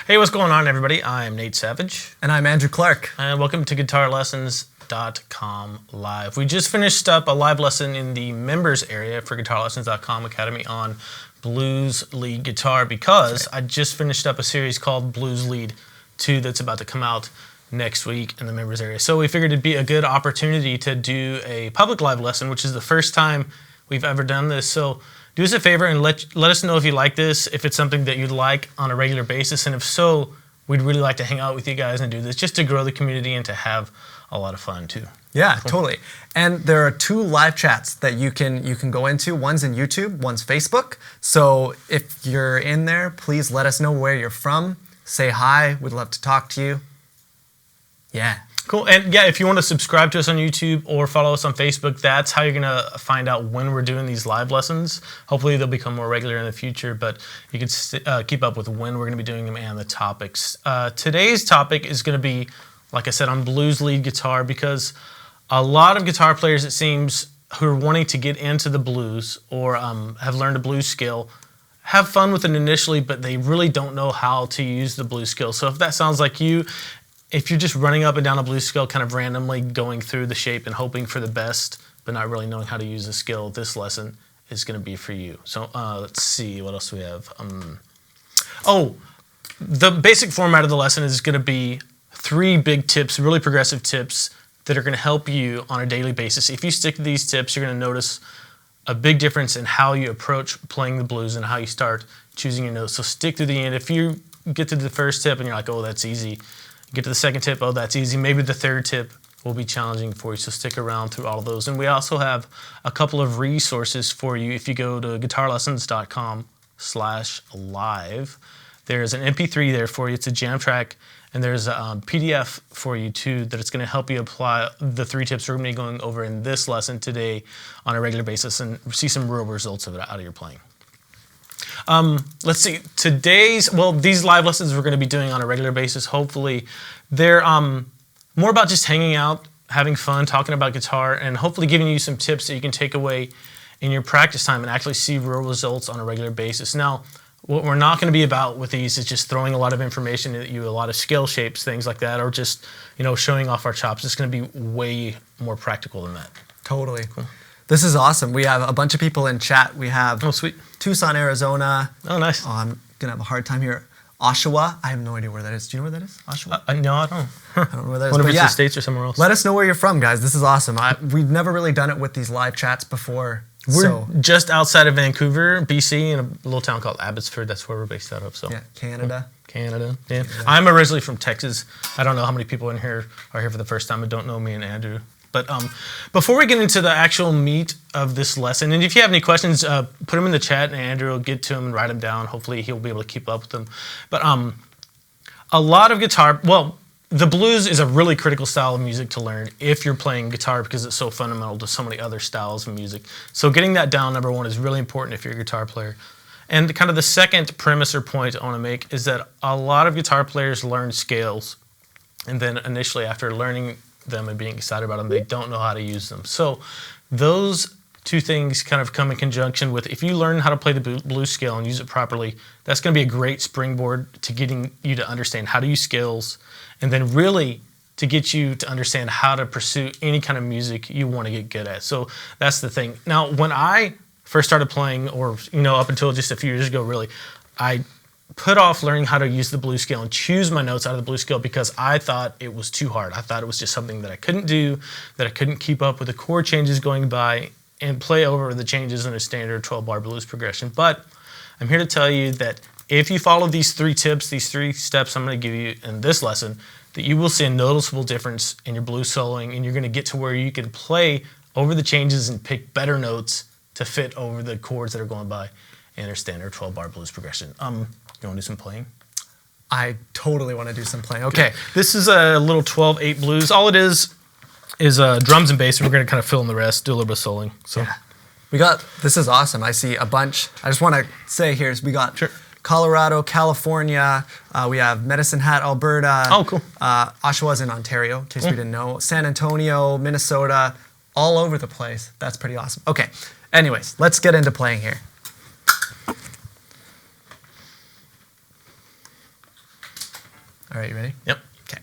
Hey, what's going on, everybody? I'm Nate Savage. And I'm Andrew Clark. And welcome to GuitarLessons.com Live. We just finished up a live lesson in the members area for GuitarLessons.com Academy on blues lead guitar because I just finished up a series called Blues Lead 2 that's about to come out next week in the members area. So we figured it'd be a good opportunity to do a public live lesson, which is the first time we've ever done this. So do us a favor and let us know if you like this, if it's something that you'd like on a regular basis, and if so, we'd really like to hang out with you guys and do this just to grow the community and to have a lot of fun too. Yeah, totally. And there are 2 live chats that you can go into. One's in YouTube, one's Facebook. So if you're in there, please let us know where you're from. Say hi. We'd love to talk to you. Yeah. Cool. And yeah, if you want to subscribe to us on YouTube or follow us on Facebook, that's how you're going to find out when we're doing these live lessons. Hopefully they'll become more regular in the future, but you can keep up with when we're going to be doing them and the topics. Today's topic is going to be, like I said, on blues lead guitar, because a lot of guitar players, it seems, who are wanting to get into the blues or have learned a blues skill, have fun with it initially, but they really don't know how to use the blues skill. So if that sounds like you, if you're just running up and down a blues scale, kind of randomly going through the shape and hoping for the best, but not really knowing how to use the skill, this lesson is going to be for you. So let's see, what else do we have? The basic format of the lesson is going to be 3 big tips, really progressive tips that are going to help you on a daily basis. If you stick to these tips, you're going to notice a big difference in how you approach playing the blues and how you start choosing your notes. So stick to the end. If you get to the first tip and you're like, oh, that's easy, get to the second tip, oh, that's easy. Maybe the third tip will be challenging for you, so stick around through all of those. And we also have a couple of resources for you. If you go to guitarlessons.com/live, there's an MP3 there for you. It's a jam track, and there's a PDF for you too that it's going to help you apply the 3 tips we're going to be going over in this lesson today on a regular basis and see some real results of it out of your playing. Let's see, these live lessons we're going to be doing on a regular basis, hopefully, they're more about just hanging out, having fun, talking about guitar, and hopefully giving you some tips that you can take away in your practice time and actually see real results on a regular basis. Now, what we're not going to be about with these is just throwing a lot of information at you, a lot of scale shapes, things like that, or just, showing off our chops. It's going to be way more practical than that. Totally. Cool. This is awesome. We have a bunch of people in chat. We have sweet. Tucson, Arizona. Oh, nice. Oh, I'm going to have a hard time here. Oshawa. I have no idea where that is. Do you know where that is? Oshawa? No, I don't. I don't know where that is. Wonder if it's the States or somewhere else. Let us know where you're from, guys. This is awesome. We've never really done it with these live chats before. We're just outside of Vancouver, BC, in a little town called Abbotsford. That's where we're based out of. So yeah, Canada. Yeah. I'm originally from Texas. I don't know how many people in here are here for the first time and don't know me and Andrew. But before we get into the actual meat of this lesson, and if you have any questions, put them in the chat, and Andrew will get to them and write them down. Hopefully, he'll be able to keep up with them. But a lot of guitar, the blues is a really critical style of music to learn if you're playing guitar because it's so fundamental to so many other styles of music. So getting that down, number one, is really important if you're a guitar player. And kind of the second premise or point I want to make is that a lot of guitar players learn scales, and then initially after learning them and being excited about them, they don't know how to use them. So those 2 things kind of come in conjunction with, if you learn how to play the blues scale and use it properly, that's going to be a great springboard to getting you to understand how to use scales, and then really to get you to understand how to pursue any kind of music you want to get good at. So that's the thing. Now, when I first started playing, or up until just a few years ago, really, I put off learning how to use the blues scale and choose my notes out of the blues scale because I thought it was too hard. I thought it was just something that I couldn't do, that I couldn't keep up with the chord changes going by and play over the changes in a standard 12-bar blues progression. But I'm here to tell you that if you follow these 3 tips, these 3 steps I'm going to give you in this lesson, that you will see a noticeable difference in your blues soloing, and you're going to get to where you can play over the changes and pick better notes to fit over the chords that are going by in a standard 12-bar blues progression. You want to do some playing? I totally want to do some playing. Okay. This is a little 12/8 blues. All it is drums and bass, and we're going to kind of fill in the rest, do a little bit of soloing. So this is awesome. I see a bunch. I just want to say here, we got Colorado, California. We have Medicine Hat, Alberta. Oh, cool. Oshawa's in Ontario, in case we didn't know. San Antonio, Minnesota, all over the place. That's pretty awesome. Okay. Anyways, let's get into playing here. All right, you ready? Yep. Okay.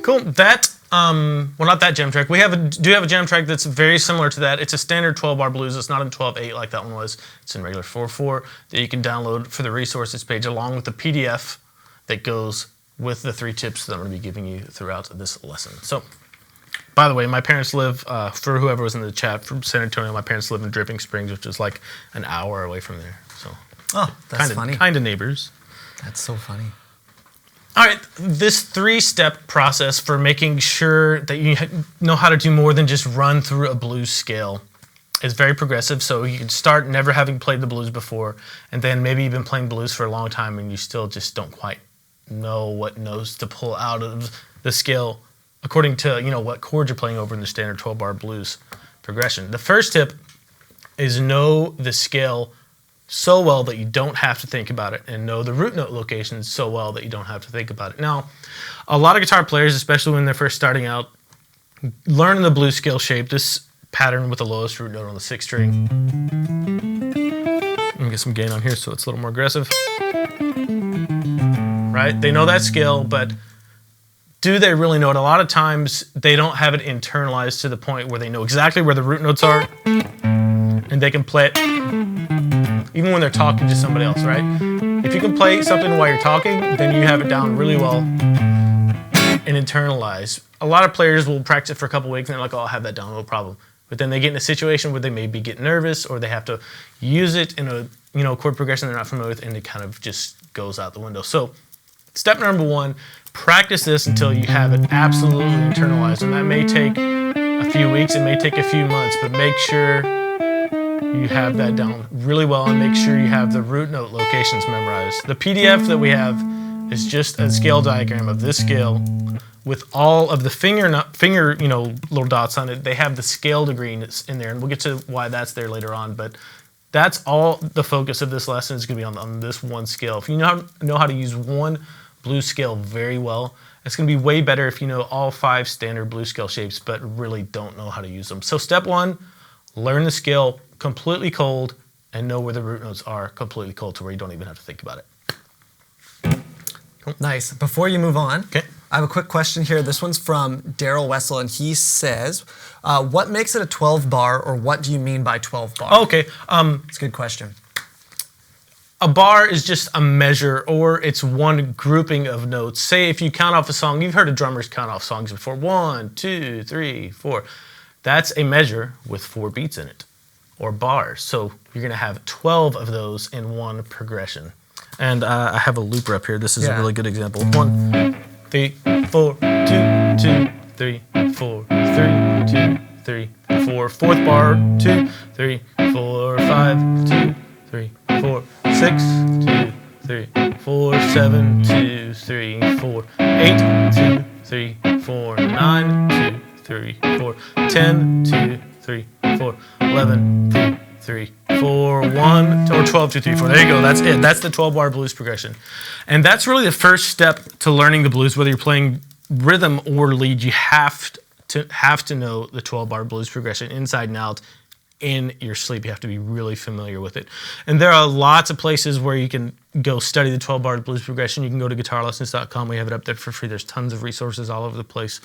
Cool. That well, not that jam track. We do have a jam track that's very similar to that. It's a standard 12-bar blues. It's not in 12/8 like that one was. It's in regular 4/4 that you can download for the resources page, along with the PDF that goes with the 3 tips that I'm going to be giving you throughout this lesson. So, by the way, my parents live, for whoever was in the chat from San Antonio, my parents live in Dripping Springs, which is like an hour away from there. So, Oh, that's funny. Kind of neighbors. That's so funny. All right, this 3-step process for making sure that you know how to do more than just run through a blues scale is very progressive. So you can start never having played the blues before, and then maybe you've been playing blues for a long time and you still just don't quite know what notes to pull out of the scale according to what chords you're playing over in the standard 12-bar blues progression. The first tip is know the scale so well that you don't have to think about it, and know the root note locations so well that you don't have to think about it. Now, a lot of guitar players, especially when they're first starting out, learn the blues scale shape, this pattern with the lowest root note on the 6th string. Let me get some gain on here so it's a little more aggressive. Right? They know that scale, but do they really know it? A lot of times they don't have it internalized to the point where they know exactly where the root notes are, and they can play it even when they're talking to somebody else, right? If you can play something while you're talking, then you have it down really well and internalize. A lot of players will practice for a couple weeks and they're like, oh, I'll have that down, no problem. But then they get in a situation where they maybe get nervous or they have to use it in a chord progression they're not familiar with, and it kind of just goes out the window. So step number 1, practice this until you have it absolutely internalized. And that may take a few weeks, it may take a few months, but make sure you have that down really well and make sure you have the root note locations memorized. The PDF that we have is just a scale diagram of this scale with all of the finger little dots on it. They have the scale degree in there, and we'll get to why that's there later on, but that's all the focus of this lesson is going to be on this one scale. If you know how to use one blues scale very well, it's going to be way better if you know all 5 standard blues scale shapes but really don't know how to use them. So step 1, learn the scale completely cold and know where the root notes are completely cold to where you don't even have to think about it. Nice. Before you move on, Okay. I have a quick question here. This one's from Daryl Wessel, and he says, what makes it a 12 bar, or what do you mean by 12 bar? Okay. It's a good question. A bar is just a measure, or it's one grouping of notes. Say if you count off a song, you've heard of drummers count off songs before. 1, 2, 3, 4. That's a measure with 4 beats in it, or bars. So you're going to have 12 of those in one progression. And I have a looper up here. This is a really good example. 1, 3, 4, 2, 2, 3, 4, 3, 2, 3, 4. Fourth bar, 2, 3, 4, 5, 2, 3, 4, 6, 2, 3, 4, 7, 2, 3, 4, 8, 2, 3, 4, 9, 2, 3, 4, 10, 2, 3, 4, 11, 2, 3, 4, 1, or 12, 2, 3, 4. There you go. That's it. That's the 12-bar blues progression. And that's really the first step to learning the blues. Whether you're playing rhythm or lead, you have to know the 12-bar blues progression inside and out in your sleep. You have to be really familiar with it. And there are lots of places where you can go study the 12-bar blues progression. You can go to guitarlessons.com. We have it up there for free. There's tons of resources all over the place.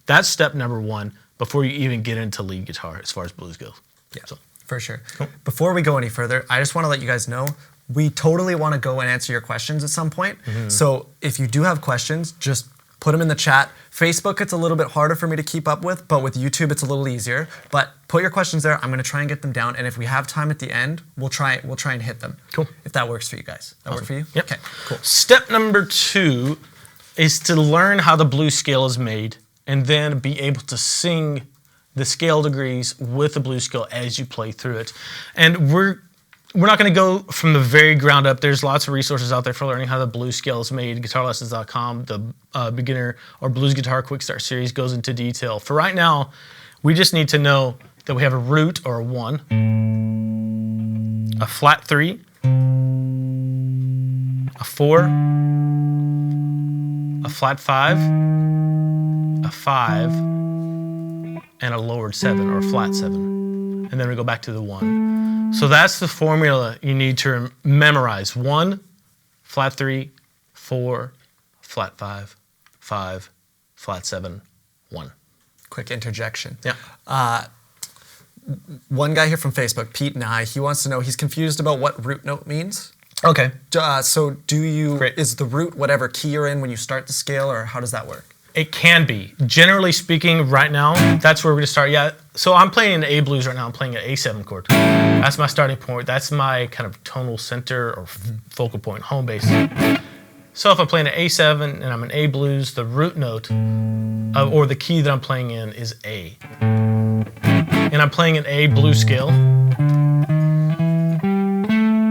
That's step number 1 before you even get into lead guitar as far as blues goes. Yeah. So. For sure. Cool. Before we go any further, I just want to let you guys know, we totally want to go and answer your questions at some point. Mm-hmm. So if you do have questions, just put them in the chat. Facebook, it's a little bit harder for me to keep up with, but with YouTube, it's a little easier. But put your questions there. I'm going to try and get them down. And if we have time at the end, we'll try and hit them. Cool. If that works for you guys. That work for you? Yep. Okay, cool. Step number 2 is to learn how the blues scale is made and then be able to sing the scale degrees with the blues scale as you play through it. And we're not going to go from the very ground up. There's lots of resources out there for learning how the blues scale is made. Guitarlessons.com, the beginner or blues guitar quick start series goes into detail. For right now, we just need to know that we have a root or a 1, a flat 3, a 4, a flat 5, a 5, and a lowered 7 or a flat 7. And then we go back to the 1. So that's the formula you need to memorize. 1, flat 3, 4, flat 5, 5, flat 7, 1. Quick interjection. Yeah. One guy here from Facebook, Pete Nye, he wants to know, he's confused about what root note means. Okay. So is the root whatever key you're in when you start the scale, or how does that work? It can be. Generally speaking, right now, that's where we're going to start. Yeah, so I'm playing an A blues right now. I'm playing an A7 chord. That's my starting point. That's my kind of tonal center or focal point, home base. So if I'm playing an A7 and I'm an A blues, the root note or the key that I'm playing in is A. And I'm playing an A blues scale.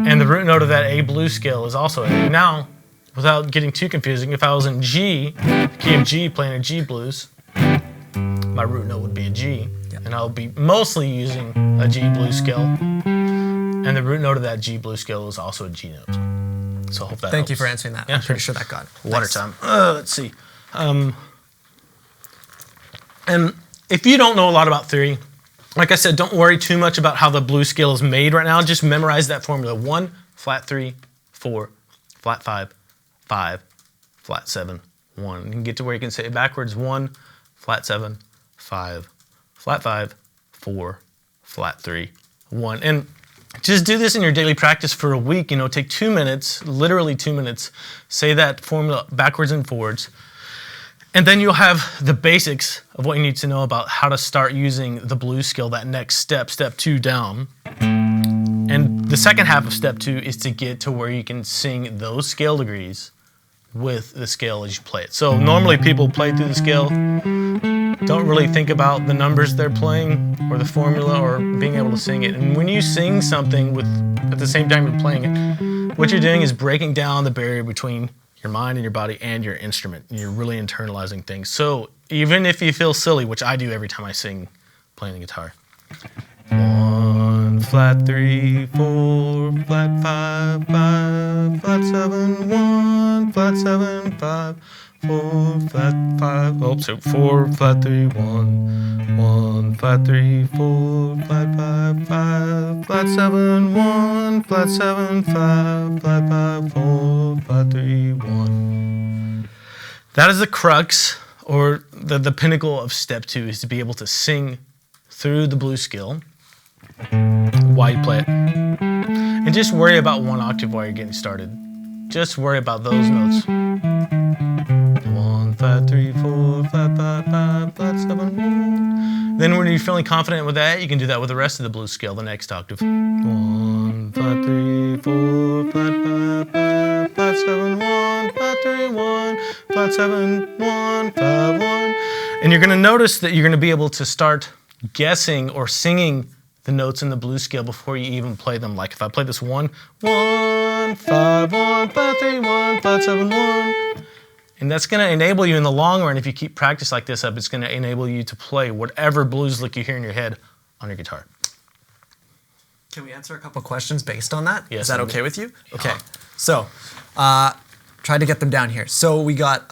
And the root note of that A blues scale is also A. Now, without getting too confusing, if I was in G, key of G, playing a G blues, my root note would be a G, and I'll be mostly using a G blues scale, and the root note of that G blues scale is also a G note. So I hope that Thank helps. you for answering that. Yeah, I'm pretty sure that got it. Water time. Let's see. And if you don't know a lot about theory, like I said, don't worry too much about how the blues scale is made right now. Just memorize that formula. 1, flat 3, 4, flat 5, 5, flat 7, 1. You can get to where you can say it backwards. 1, flat 7, 5, flat 5, 4, flat 3, 1. And just do this in your daily practice for a week. Take 2 minutes, literally 2 minutes, say that formula backwards and forwards. And then you'll have the basics of what you need to know about how to start using the blues scale, that next step, step 2 down. And the second half of step 2 is to get to where you can sing those scale degrees with the scale as you play it. So normally people play through the scale, don't really think about the numbers they're playing or the formula or being able to sing it. And when you sing something at the same time you're playing it, what you're doing is breaking down the barrier between your mind and your body and your instrument. And you're really internalizing things. So even if you feel silly, which I do every time I sing playing the guitar. 1, flat 3, 4, flat 5, 5, flat 7, 1, flat 7, 5, 4, flat 5, so 4, flat 3, 1, 1, flat 3, 4, flat 5, 5, flat 7, 1, flat 7, 5, flat 5, 4, flat 3, 1. That is the crux, or the pinnacle of step 2, is to be able to sing through the blues scale while you play it. And just worry about one octave while you're getting started. Just worry about those notes. 1, flat 3, 4, flat 5, 5, flat 7, 1. Then when you're feeling confident with that, you can do that with the rest of the blues scale, the next octave. 1, flat 3, 4, flat 5, 5, flat 7, 1, flat 3, 1, flat 7, 1, 5, 1. And you're going to notice that you're going to be able to start guessing or singing the notes in the blues scale before you even play them. Like if I play this 1, 1, 5, 1, flat 3, 1, flat 7, 1. And that's going to enable you in the long run, if you keep practice like this up, it's going to enable you to play whatever blues lick you hear in your head on your guitar. Can we answer a couple questions based on that? Yes. Is that okay with you? Okay. So, try to get them down here. So we got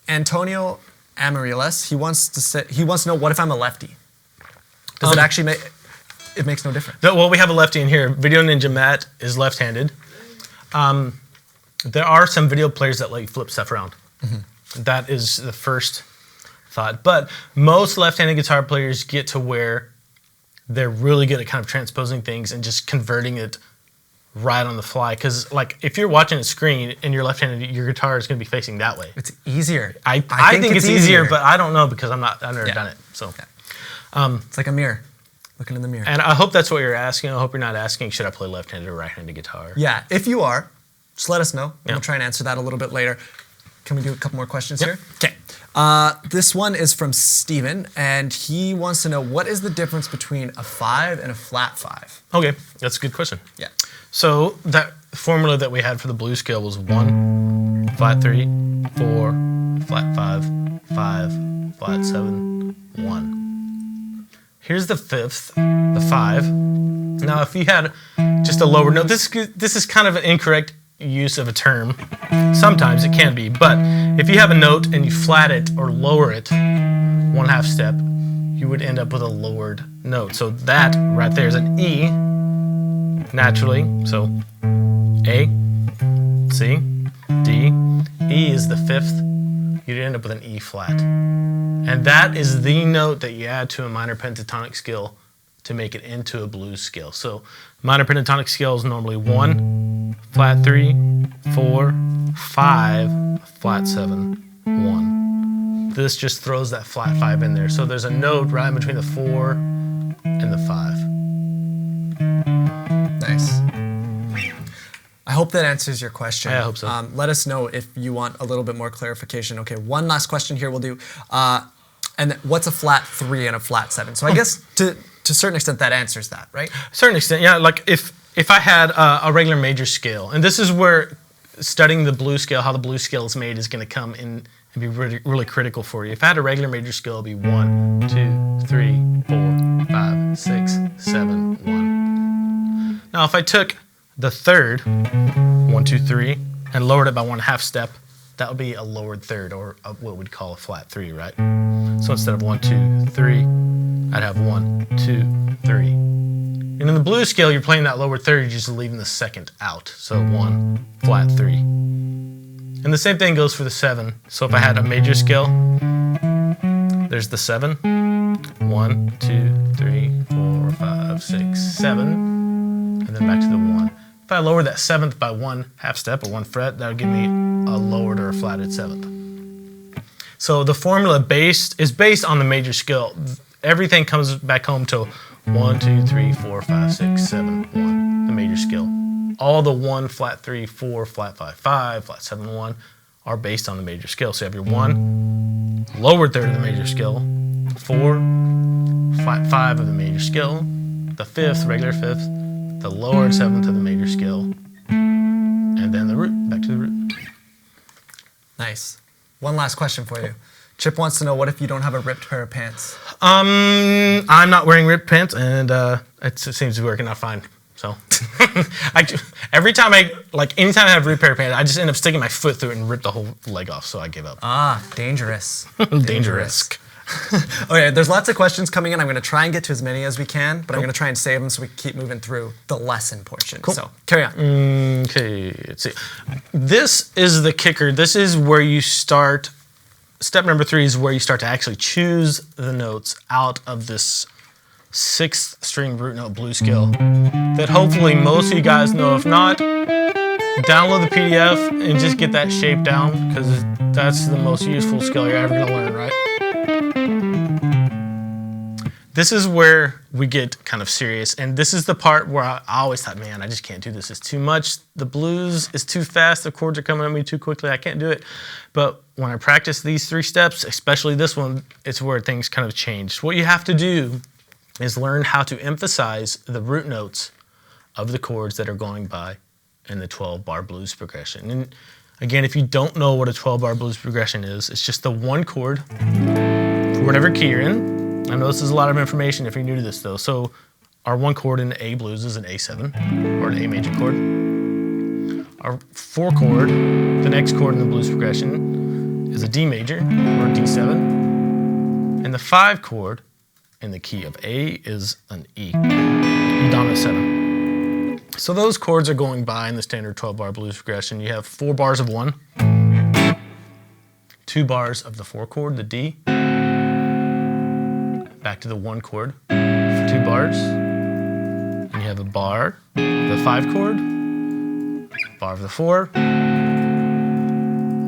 Antonio Amariles. He wants to know, what if I'm a lefty? Does it actually make... It makes no difference. Well, we have a lefty in here. Video Ninja Matt is left-handed. There are some video players that let you flip stuff around. Mm-hmm. That is the first thought. But most left-handed guitar players get to where they're really good at kind of transposing things and just converting it right on the fly. Because like if you're watching a screen and you're left-handed, your guitar is going to be facing that way. It's easier. I think it's easier, but I don't know because I've never done it. So it's like a mirror. Looking in the mirror. And I hope that's what you're asking. I hope you're not asking, should I play left-handed or right-handed guitar? Yeah, if you are, just let us know. We'll try and answer that a little bit later. Can we do a couple more questions here? Okay. This one is from Steven, and he wants to know, what is the difference between a 5 and a flat 5? Okay, that's a good question. Yeah. So that formula that we had for the blues scale was 1, flat 3, 4, flat 5, 5, flat 7, 1. Here's the fifth, the 5. Now, if you had just a lower note, this is kind of an incorrect use of a term. Sometimes it can be, but if you have a note and you flat it or lower it 1/2 step, you would end up with a lowered note. So that right there is an E, naturally. So A, C, D, E is the 5th. You'd end up with an E flat. And that is the note that you add to a minor pentatonic scale to make it into a blues scale. So minor pentatonic scale is normally 1, flat 3, 4, 5, flat 7, 1. This just throws that flat 5 in there. So there's a note right in between the 4 and the 5. Nice. I hope that answers your question. I hope so. Let us know if you want a little bit more clarification. Okay, one last question here we'll do. And what's a flat 3 and a flat 7? So I guess to a certain extent that answers that, right? A certain extent, yeah. Like if I had a regular major scale, and this is where studying the blues scale, how the blues scale is made, is going to come in and be really, really critical for you. If I had a regular major scale, it'd be 1, 2, 3, 4, 5, 6, 7, 1. Now if I took the third, 1, 2, 3, and lowered it by 1/2 step, that would be a lowered third, or what we'd call a flat 3, right? So instead of 1, 2, 3, I'd have 1, 2, 3. And in the blues scale, you're playing that lower third, you're just leaving the second out. So 1, flat 3. And the same thing goes for the 7. So if I had a major scale, there's the 7. 1, 2, 3, 4, 5, 6, 7. and then back to the 1. If I lower that 7th by 1 half step or 1 fret, that would give me a lowered or a flatted 7th. So the formula is based on the major scale. Everything comes back home to 1, 2, 3, 4, 5, 6, 7, 1, the major scale. All the 1, flat 3, 4, flat 5, 5, flat 7, 1 are based on the major scale. So you have your 1, lowered third of the major scale, 4, flat 5 of the major scale, the 5th, regular 5th, the lowered 7th of the major scale, and then the root, back to the root. Nice. One last question for you. Chip wants to know, what if you don't have a ripped pair of pants? I'm not wearing ripped pants, and it seems to be working out fine. So, anytime I have ripped pair of pants, I just end up sticking my foot through it and rip the whole leg off. So I give up. Ah, dangerous. Dangerous. Okay, there's lots of questions coming in. I'm going to try and get to as many as we can, but I'm going to try and save them so we can keep moving through the lesson portion. Cool. So, carry on. Okay, let's see. This is the kicker. This is where you start. Step number 3 is where you start to actually choose the notes out of this 6th string root note blues scale that hopefully most of you guys know. If not, download the PDF and just get that shape down, because that's the most useful skill you're ever going to learn, right? This is where we get kind of serious, and this is the part where I always thought, man, I just can't do this. It's too much. The blues is too fast. The chords are coming at me too quickly. I can't do it. But when I practice these 3 steps, especially this one, it's where things kind of change. What you have to do is learn how to emphasize the root notes of the chords that are going by in the 12-bar blues progression. And again, if you don't know what a 12-bar blues progression is, it's just the 1 chord for whatever key you're in. I know this is a lot of information if you're new to this, though. So our 1 chord in A blues is an A7 or an A major chord. Our 4 chord, the next chord in the blues progression, is a D major or a D7. And the 5 chord in the key of A is an E dominant 7. So those chords are going by in the standard 12-bar blues progression. You have 4 bars of 1, 2 bars of the 4 chord, the D, back to the 1 chord for 2 bars, and you have a bar, the 5 chord, bar of the 4,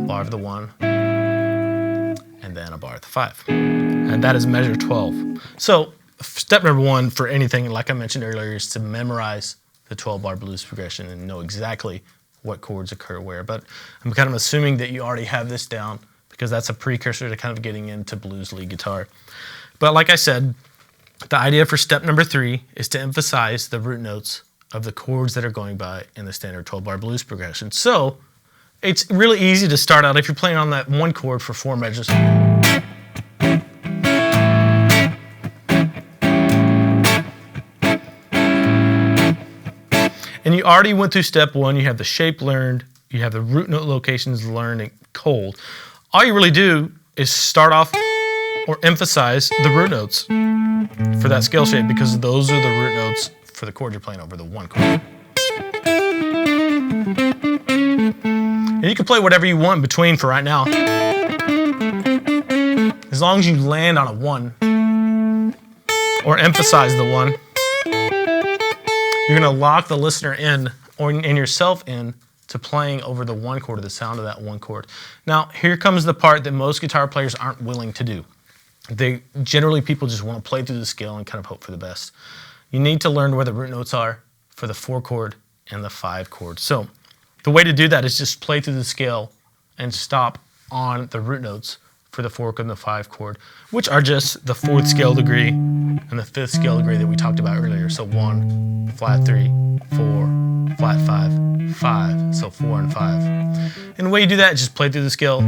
bar of the 1, and then a bar of the 5. And that is measure 12. So step number 1 for anything, like I mentioned earlier, is to memorize the 12-bar blues progression and know exactly what chords occur where. But I'm kind of assuming that you already have this down, because that's a precursor to kind of getting into blues lead guitar. But like I said, the idea for step number 3 is to emphasize the root notes of the chords that are going by in the standard 12-bar blues progression. So it's really easy to start out if you're playing on that 1 chord for 4 measures. And you already went through step 1, you have the shape learned, you have the root note locations learned and cold. All you really do is start off or emphasize the root notes for that scale shape, because those are the root notes for the chord you're playing over, the 1 chord. And you can play whatever you want in between for right now. As long as you land on a 1 or emphasize the 1, you're going to lock the listener in, or and yourself in, to playing over the 1 chord, or the sound of that 1 chord. Now, here comes the part that most guitar players aren't willing to do. People just want to play through the scale and kind of hope for the best. You need to learn where the root notes are for the 4 chord and the 5 chord. So the way to do that is just play through the scale and stop on the root notes for the 4 and the 5 chord, which are just the 4th scale degree and the 5th scale degree that we talked about earlier. So 1, flat 3, 4, flat 5, 5. So 4 and 5. And the way you do that is just play through the scale,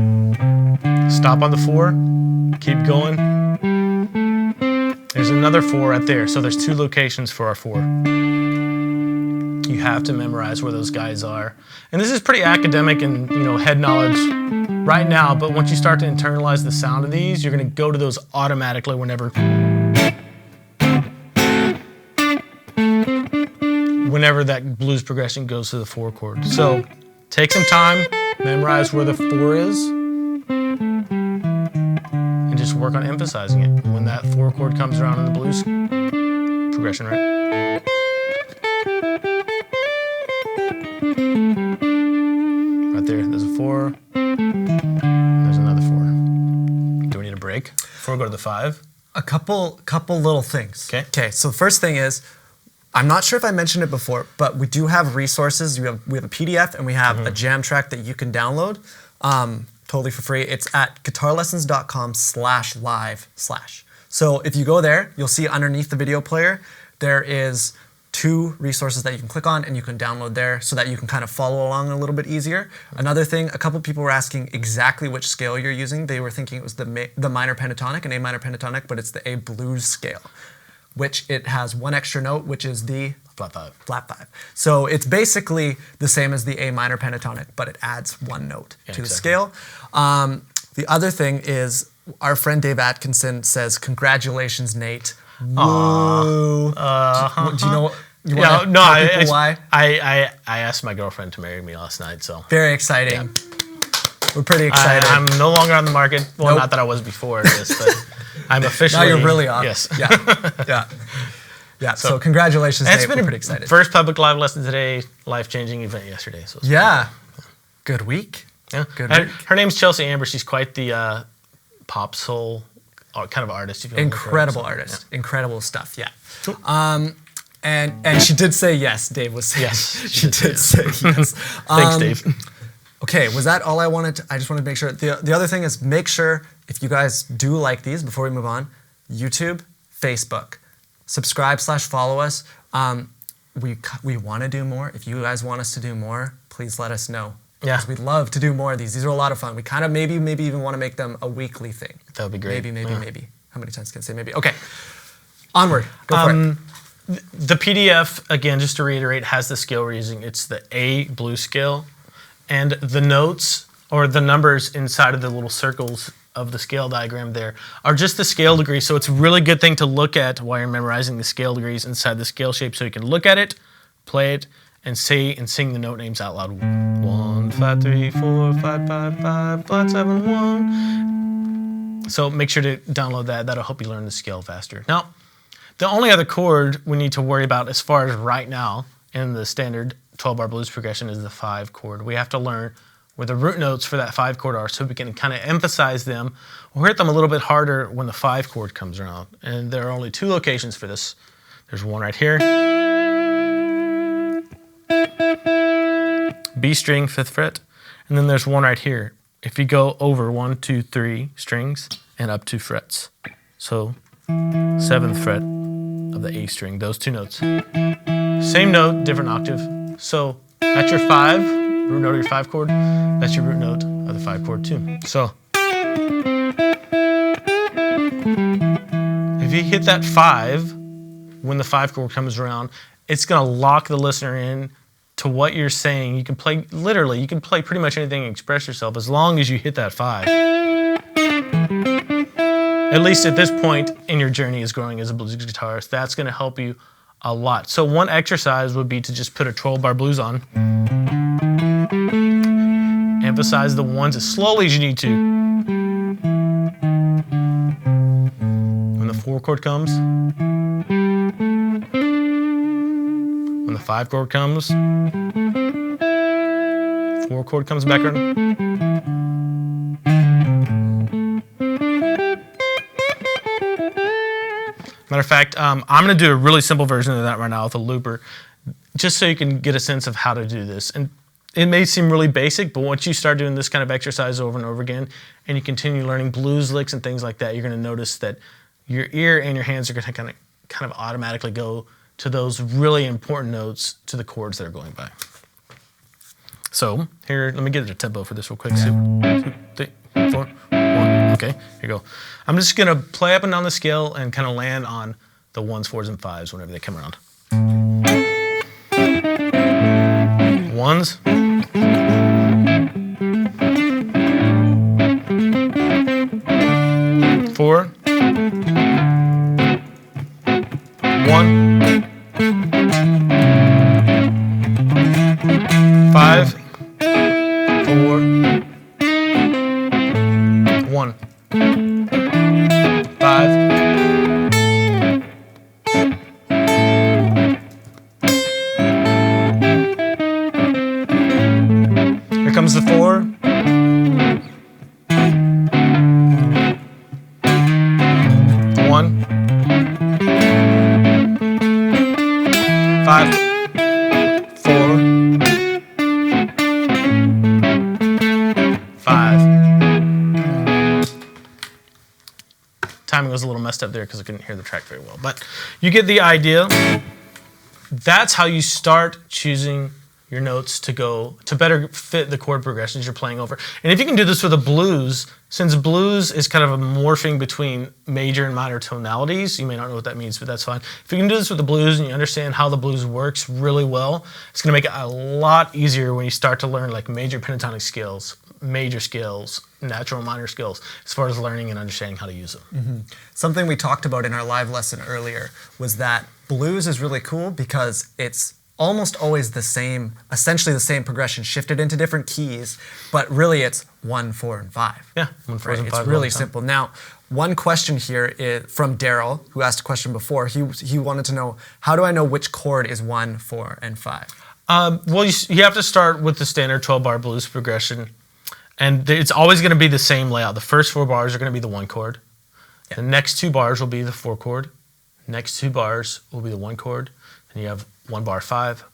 stop on the 4, keep going. There's another 4 right there. So there's 2 locations for our 4. You have to memorize where those guys are. And this is pretty academic and head knowledge right now, but once you start to internalize the sound of these, you're going to go to those automatically whenever that blues progression goes to the 4 chord. So take some time, memorize where the 4 is, and just work on emphasizing it when that 4 chord comes around in the blues progression, right? break before we go to the 5? A couple little things. Okay. Okay. So the first thing is, I'm not sure if I mentioned it before, but we do have resources. We have a PDF and we have a jam track that you can download, totally for free. It's at guitarlessons.com/live/. So if you go there, you'll see underneath the video player there is 2 resources that you can click on and you can download there so that you can kind of follow along a little bit easier. Another thing, a couple people were asking exactly which scale you're using. They were thinking it was the minor pentatonic, an A minor pentatonic, but it's the A blues scale, which it has one extra note, which is the Flat 5. flat 5. So it's basically the same as the A minor pentatonic, but it adds one note to the exactly. scale. The other thing is our friend Dave Atkinson says, "Congratulations, Nate." Woo. Do you know? You Yeah, wanna no, tell people why? I asked my girlfriend to marry me last night, so Very exciting. We're pretty excited. I'm no longer on the market. Well, Nope. not that I was before this, but I'm officially. Now you're really on. Yes. Yeah. So congratulations, And Nate. it's been We're a pretty excited. first public live lesson today, life-changing event yesterday. So it's Yeah. Good week. Yeah. Good And week. her name's Chelsea Amber. She's quite the pop soul kind of artist. If you wanna look her up. Incredible So, artist. Incredible stuff. Yeah. And she did say yes. Dave was saying. Yes, She did say yes. Thanks, Dave. Okay, was that all I wanted to, I just wanted to make sure. The other thing is make sure, if you guys do like these, before we move on, YouTube, Facebook, subscribe/follow us. We want to do more. If you guys want us to do more, please let us know. Yeah. Because we'd love to do more of these. These are a lot of fun. We kind of maybe even want to make them a weekly thing. That would be great. Maybe. How many times can I say maybe? Okay. Onward. Go for it. The PDF, again, just to reiterate, has the scale we're using. It's the A blues scale. And the notes or the numbers inside of the little circles of the scale diagram there are just the scale degree. So it's a really good thing to look at while you're memorizing the scale degrees inside the scale shape, so you can look at it, play it, and say and sing the note names out loud. 1, flat 3, 4, 5, 5, 5, flat 7, 1. So make sure to download that. That'll help you learn the scale faster. Now, the only other chord we need to worry about as far as right now in the standard 12-bar blues progression is the 5 chord. We have to learn where the root notes for that 5 chord are so we can kind of emphasize them or hit them a little bit harder when the 5 chord comes around. And there are only 2 locations for this. There's one right here, B string, 5th fret, and then there's one right here. If you go over 1, 2, 3 strings and up 2 frets. So 7th fret of the A string, those 2 notes. Same note, different octave. So that's your 5, root note of your 5 chord. That's your root note of the 5 chord too. So if you hit that 5 when the 5 chord comes around, it's gonna lock the listener in to what you're saying. You can play, literally, you can play pretty much anything and express yourself as long as you hit that 5. At least at this point in your journey as growing as a blues guitarist, that's gonna help you a lot. So one exercise would be to just put a 12-bar blues on. Emphasize the ones as slowly as you need to. When the 4 chord comes, when the 5 chord comes, 4 chord comes back around. Matter of fact, I'm going to do a really simple version of that right now with a looper, just so you can get a sense of how to do this. And it may seem really basic, but once you start doing this kind of exercise over and over again, and you continue learning blues licks and things like that, you're going to notice that your ear and your hands are going to kind of automatically go to those really important notes to the chords that are going by. So here, let me get a tempo for this real quick. 2, 3, 4, 1. Okay, here you go. I'm just gonna play up and down the scale and kind of land on the 1s, 4s, and 5s whenever they come around. 1s. 4. 1. 5. 4. 1. 5. Here comes the 4. timing was a little messed up there because I couldn't hear the track very well. But you get the idea. That's how you start choosing your notes to better fit the chord progressions you're playing over. And if you can do this with a blues, since blues is kind of a morphing between major and minor tonalities, you may not know what that means, but that's fine. If you can do this with the blues and you understand how the blues works really well, it's going to make it a lot easier when you start to learn like major pentatonic scales, major scales, natural minor scales, as far as learning and understanding how to use them. Something we talked about in our live lesson earlier was that blues is really cool because it's almost always the same, essentially the same progression shifted into different keys, but really it's 1, 4, and 5. Yeah, 1, 4, and 5. It's really simple. Now, one question here is from Daryl, who asked a question before. He wanted to know, how do I know which chord is 1, 4, and 5? Well, you have to start with the standard 12-bar blues progression, and it's always going to be the same layout. The first 4 bars are going to be the 1 chord. Yeah. The next 2 bars will be the 4 chord. Next 2 bars will be the 1 chord. And you have 1 bar 5,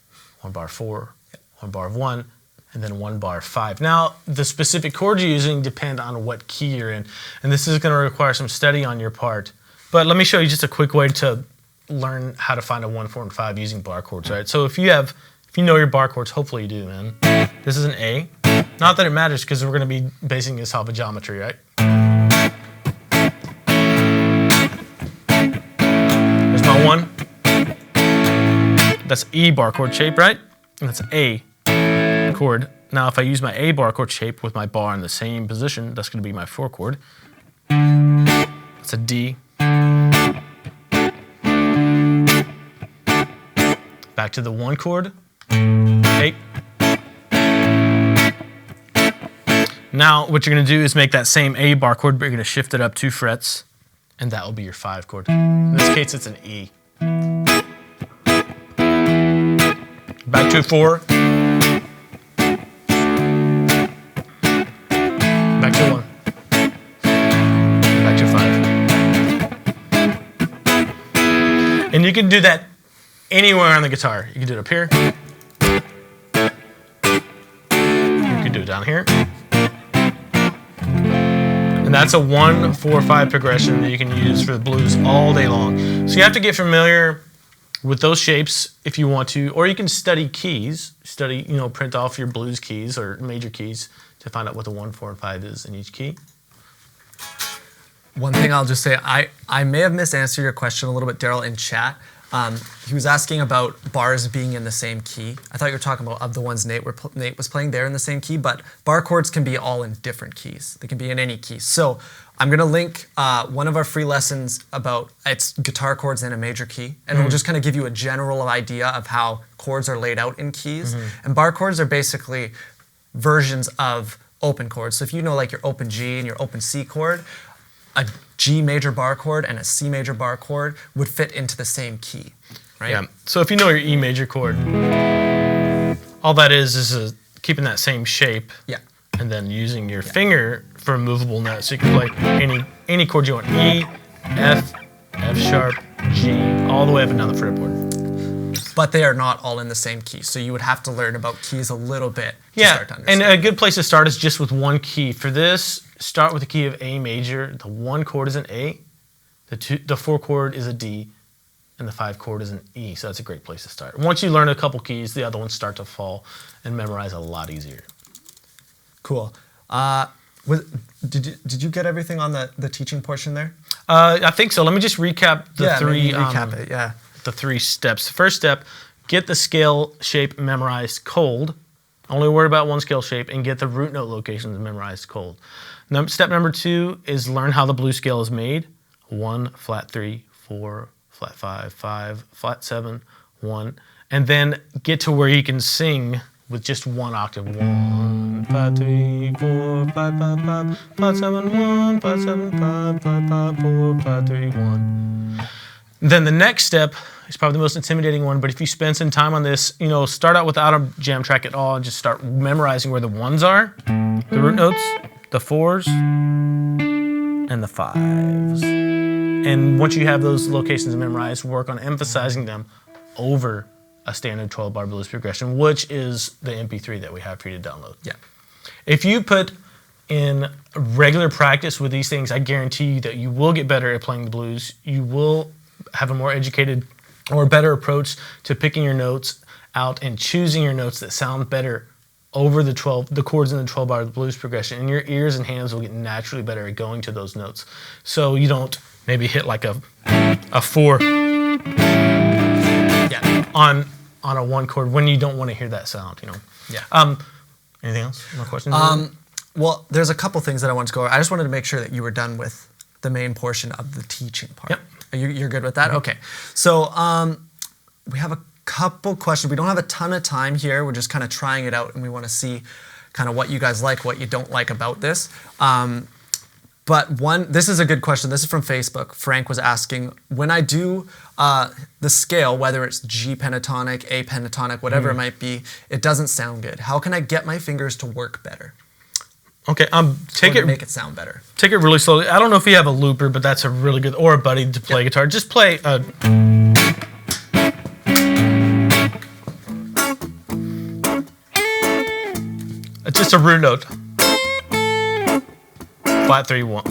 1 bar 4, 1 bar of 1, and then 1 bar 5. Now, the specific chords you're using depend on what key you're in, and this is going to require some study on your part. But let me show you just a quick way to learn how to find a 1, 4, and 5 using bar chords, right? So if you know your bar chords, hopefully you do, man. This is an A. Not that it matters because we're going to be basing this off of geometry, right? There's my 1. That's E bar chord shape, right? And that's A chord. Now, if I use my A bar chord shape with my bar in the same position, that's going to be my 4 chord. That's a D. Back to the 1 chord. A. Now, what you're going to do is make that same A bar chord, but you're going to shift it up 2 frets, and that will be your 5 chord. In this case, it's an E. Back to 4. Back to 1. Back to 5. And you can do that anywhere on the guitar. You can do it up here. You can do it down here. And that's a 1, 4, 5 progression that you can use for the blues all day long. So you have to get familiar with those shapes if you want to, or you can study keys, print off your blues keys or major keys to find out what the 1, 4, and 5 is in each key. One thing I'll just say, I may have misanswered your question a little bit, Daryl, in chat. He was asking about bars being in the same key. I thought you were talking about of the ones Nate was playing there in the same key, but bar chords can be all in different keys. They can be in any key. So I'm going to link one of our free lessons about it's guitar chords in a major key, and it'll just kind of give you a general idea of how chords are laid out in keys. And bar chords are basically versions of open chords. So if you know like your open G and your open C chord, a G major bar chord and a C major bar chord would fit into the same key, right? Yeah. So if you know your E major chord, all that is keeping that same shape. Yeah. And then using your finger for a movable note. So you can play any chord you want. E, F, F sharp, G, all the way up and down the fretboard. But they are not all in the same key. So you would have to learn about keys a little bit to start to and understand. a good place to start is just with one key. For this, start with the key of A major. The 1 chord is an A, the 4 chord is a D, and the 5 chord is an E. So that's a great place to start. Once you learn a couple keys, the other ones start to fall and memorize a lot easier. Cool. Did you get everything on the teaching portion there? I think so. Let me just recap the three. Recap it. Yeah. The 3 steps. First step: get the scale shape memorized cold. Only worry about one scale shape, and get the root note locations memorized cold. Step number 2 is learn how the blues scale is made. 1, flat 3, 4, flat 5, 5, flat 7, 1, and then get to where you can sing with just one octave. 1, 5, 3, 4, 5, 5, 5, 5, 7, 1, 5, 7, 5, 5, 5, 4, 5, 3, 1. Then the next step is probably the most intimidating one, but if you spend some time on this, start out without a jam track at all and just start memorizing where the 1s are, the root notes, the 4s, and the 5s. And once you have those locations memorized, work on emphasizing them over a standard 12-bar blues progression, which is the MP3 that we have for you to download. Yeah. If you put in regular practice with these things, I guarantee you that you will get better at playing the blues. You will have a more educated or better approach to picking your notes out and choosing your notes that sound better over the chords in the 12 bar of the blues progression. And your ears and hands will get naturally better at going to those notes. So you don't maybe hit like a 4 on a 1 chord when you don't want to hear that sound, you know. Yeah. Anything else? More questions? Well, there's a couple things that I wanted to go over. I just wanted to make sure that you were done with the main portion of the teaching part. Yep. You're good with that? Okay. So we have a couple questions. We don't have a ton of time here. We're just kind of trying it out, and we want to see kind of what you guys like, what you don't like about this. But this is a good question. This is from Facebook. Frank was asking, when I do the scale, whether it's G pentatonic, A pentatonic, whatever it might be, it doesn't sound good. How can I get my fingers to work better? Okay, Make it sound better. Take it really slowly. I don't know if you have a looper, but that's a really good, or a buddy to play guitar. Just play just a root note. Flat 3, 1.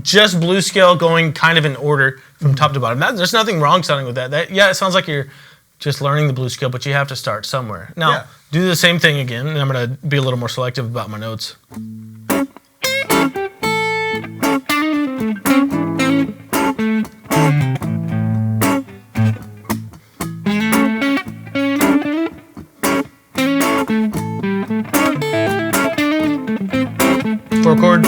Just blues scale going kind of in order from top to bottom. There's nothing wrong sounding with that. It sounds like you're just learning the blues scale, but you have to start somewhere. Now, do the same thing again, and I'm going to be a little more selective about my notes. Four chord.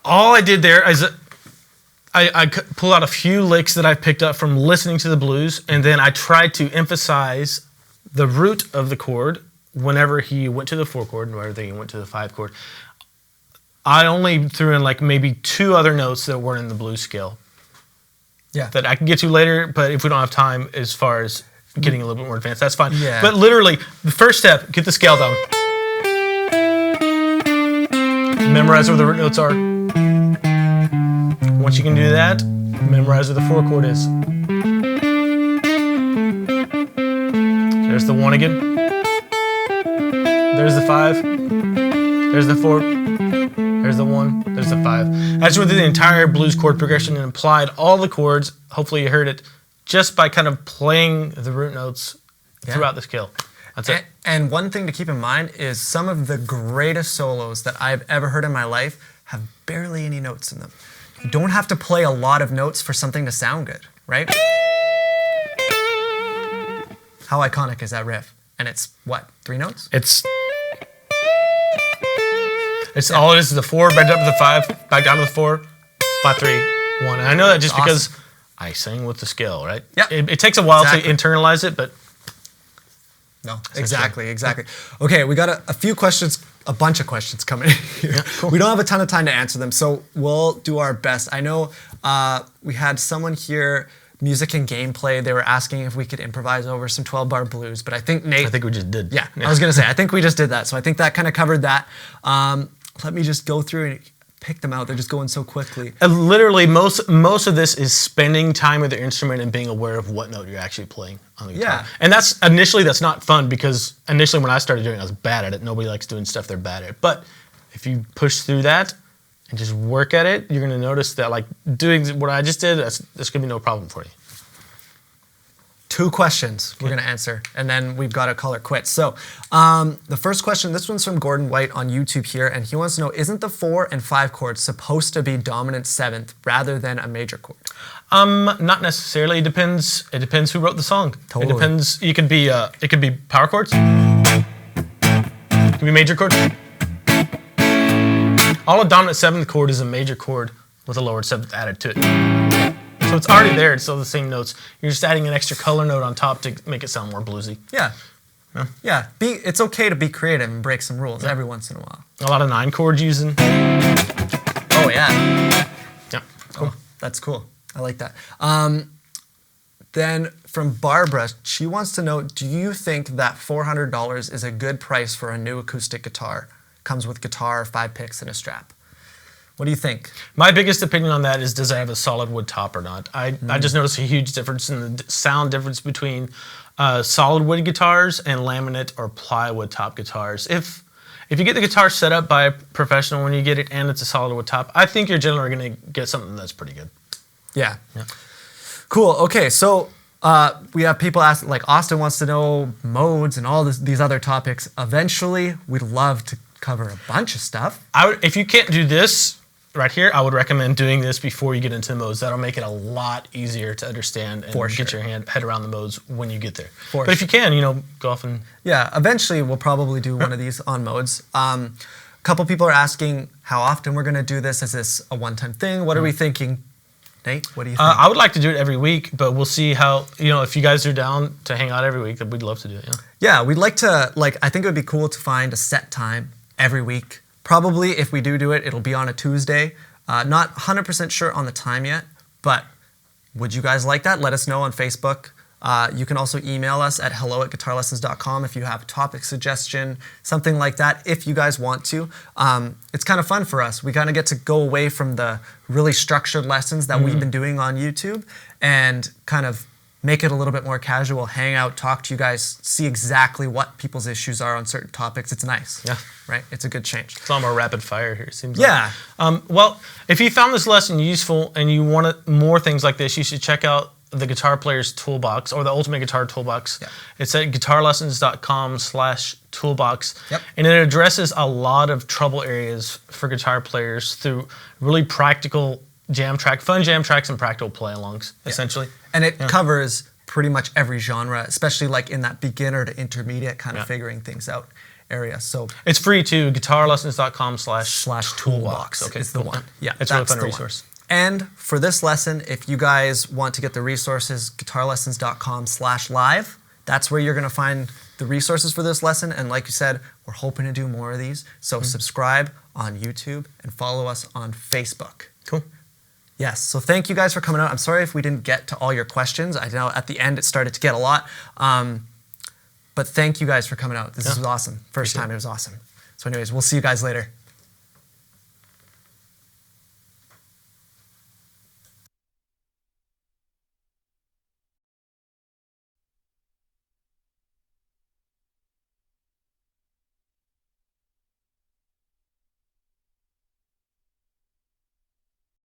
All I did there is I pull out a few licks that I picked up from listening to the blues, and then I tried to emphasize the root of the chord whenever he went to the 4 chord and whenever he went to the 5 chord. I only threw in like maybe 2 other notes that weren't in the blues scale. Yeah. That I can get to later, but if we don't have time as far as getting a little bit more advanced, that's fine. Yeah. But literally, the first step, get the scale down. Memorize where the root notes are. Once you can do that, memorize where the 4 chord is. There's the 1 again. There's the 5. There's the 4. There's the 1. There's the 5. I just went through the entire blues chord progression and applied all the chords. Hopefully you heard it just by kind of playing the root notes throughout the scale. That's it. And one thing to keep in mind is some of the greatest solos that I've ever heard in my life have barely any notes in them. You don't have to play a lot of notes for something to sound good, right? How iconic is that riff? And it's what, 3 notes? It's all it is the 4, back up to the 5, back down to the 4, flat 3, 1. And I know that just because I sing with the scale, right? Yeah. It takes a while to internalize it, but no, exactly. Okay, we got a few questions, a bunch of questions coming in here. Yeah, cool. We don't have a ton of time to answer them, so we'll do our best. I know we had someone here, music and gameplay. They were asking if we could improvise over some 12-bar blues, but I think Nate... I think we just did. Yeah, I was going to say, I think we just did that, so I think that kind of covered that. Let me just go through and pick them out. They're just going so quickly. Literally, most of this is spending time with the instrument and being aware of what note you're actually playing on the guitar. Yeah. And that's not fun, because initially when I started doing it, I was bad at it. Nobody likes doing stuff they're bad at. But if you push through that and just work at it, you're going to notice that like doing what I just did, there's going to be no problem for you. 2 questions we're going to answer, and then we've got to call it quits. So the first question, this one's from Gordon White on YouTube here, and he wants to know, isn't the 4 and 5 chords supposed to be dominant 7th rather than a major chord? Not necessarily. It depends who wrote the song. Totally. It depends. It could be power chords. It could be major chords. All a dominant 7th chord is a major chord with a lowered 7th added to it. So it's already there. It's still the same notes. You're just adding an extra color note on top to make it sound more bluesy. Yeah. It's okay to be creative and break some rules every once in a while. A lot of 9 chords using. Oh, Oh yeah. Yeah. Cool. Oh, that's cool. I like that. Then from Barbara, she wants to know, do you think that $400 is a good price for a new acoustic guitar? Comes with guitar, 5 picks, and a strap. What do you think? My biggest opinion on that is, does it have a solid wood top or not? I just noticed a huge difference in the sound difference between solid wood guitars and laminate or plywood top guitars. If you get the guitar set up by a professional when you get it and it's a solid wood top, I think you're generally going to get something that's pretty good. Yeah. Cool. Okay, so we have people asking, like Austin wants to know modes and all these other topics. Eventually, we'd love to cover a bunch of stuff. If you can't do this right here, I would recommend doing this before you get into the modes. That'll make it a lot easier to understand and get your head around the modes when you get there. But if you can, go off and... Yeah, eventually we'll probably do one of these on modes. A couple people are asking how often we're going to do this. Is this a one-time thing? What are we thinking? Nate, what do you think? I would like to do it every week, but we'll see how, if you guys are down to hang out every week, then we'd love to do it. Yeah, we'd like to, I think it would be cool to find a set time every week. Probably if we do it, it'll be on a Tuesday. Not 100% sure on the time yet, but would you guys like that? Let us know on Facebook. You can also email us at hello@guitarlessons.com if you have a topic suggestion, something like that, if you guys want to. It's kind of fun for us. We kind of get to go away from the really structured lessons that we've been doing on YouTube and kind of make it a little bit more casual, hang out, talk to you guys, see exactly what people's issues are on certain topics. It's nice. Yeah. Right? It's a good change. It's a lot more rapid fire here, it seems like. Well, if you found this lesson useful and you want more things like this, you should check out the Guitar Player's Toolbox or the Ultimate Guitar Toolbox. Yeah. It's at guitarlessons.com/toolbox. Yep. And it addresses a lot of trouble areas for guitar players through really practical fun jam tracks and practical play-alongs, essentially. And it covers pretty much every genre, especially like in that beginner to intermediate kind of figuring things out area. So it's free too, guitarlessons.com/toolbox. Okay, it's the one. Yeah, it's a really fun resource. And for this lesson, if you guys want to get the resources, guitarlessons.com/live. That's where you're going to find the resources for this lesson. And like you said, we're hoping to do more of these. So subscribe on YouTube and follow us on Facebook. Cool. Yes, so thank you guys for coming out. I'm sorry if we didn't get to all your questions. I know at the end it started to get a lot. But thank you guys for coming out. This is awesome. First time, it was awesome. So anyways, we'll see you guys later.